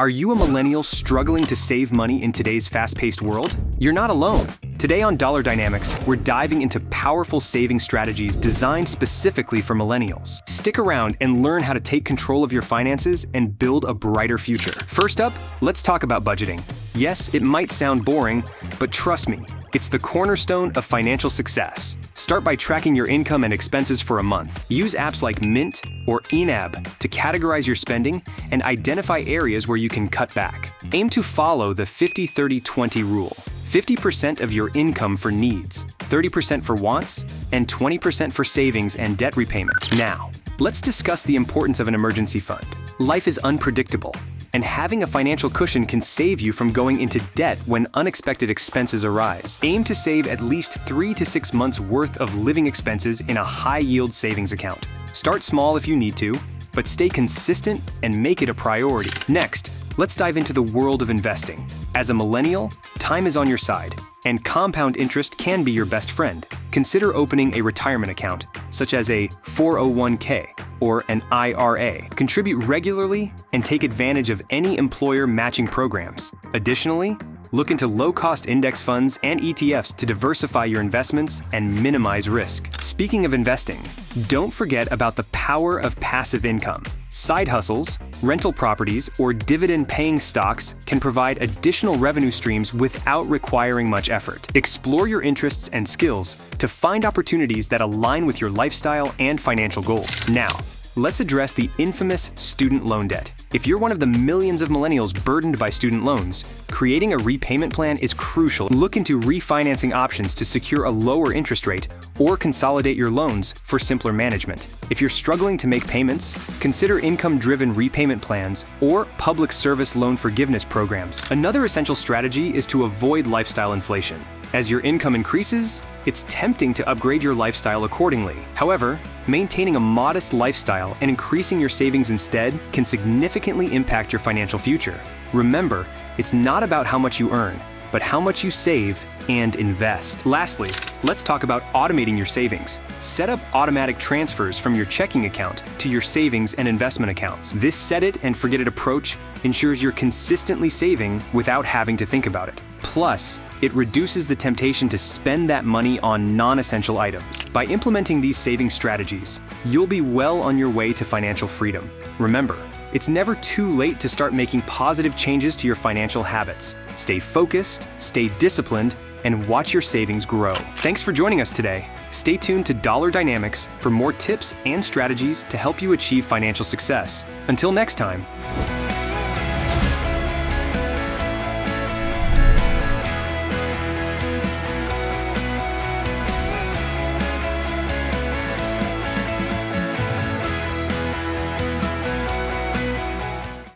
Are you a millennial struggling to save money in today's fast-paced world? You're not alone. Today on Dollar Dynamics, we're diving into powerful saving strategies designed specifically for millennials. Stick around and learn how to take control of your finances and build a brighter future. First up, let's talk about budgeting. Yes, it might sound boring, but trust me, it's the cornerstone of financial success. Start by tracking your income and expenses for a month. Use apps like Mint or Enab to categorize your spending and identify areas where you can cut back. Aim to follow the 50-30-20 rule. 50% of your income for needs, 30% for wants, and 20% for savings and debt repayment. Now, let's discuss the importance of an emergency fund. Life is unpredictable, and having a financial cushion can save you from going into debt when unexpected expenses arise. Aim to save at least 3 to 6 months worth of living expenses in a high-yield savings account. Start small if you need to, but stay consistent and make it a priority. Next, let's dive into the world of investing. As a millennial, time is on your side, and compound interest can be your best friend. Consider opening a retirement account, such as a 401k or an IRA. Contribute regularly and take advantage of any employer matching programs. Additionally, look into low-cost index funds and ETFs to diversify your investments and minimize risk. Speaking of investing, don't forget about the power of passive income. Side hustles, rental properties, or dividend-paying stocks can provide additional revenue streams without requiring much effort. Explore your interests and skills to find opportunities that align with your lifestyle and financial goals. Now, let's address the infamous student loan debt. If you're one of the millions of millennials burdened by student loans, creating a repayment plan is crucial. Look into refinancing options to secure a lower interest rate or consolidate your loans for simpler management. If you're struggling to make payments, consider income-driven repayment plans or public service loan forgiveness programs. Another essential strategy is to avoid lifestyle inflation. As your income increases, it's tempting to upgrade your lifestyle accordingly. However, maintaining a modest lifestyle and increasing your savings instead can significantly impact your financial future. Remember, it's not about how much you earn, but how much you save and invest. Lastly, let's talk about automating your savings. Set up automatic transfers from your checking account to your savings and investment accounts. This set-it-and-forget-it approach ensures you're consistently saving without having to think about it. Plus, it reduces the temptation to spend that money on non-essential items. By implementing these saving strategies, you'll be well on your way to financial freedom. Remember, it's never too late to start making positive changes to your financial habits. Stay focused, stay disciplined, and watch your savings grow. Thanks for joining us today. Stay tuned to Dollar Dynamics for more tips and strategies to help you achieve financial success. Until next time.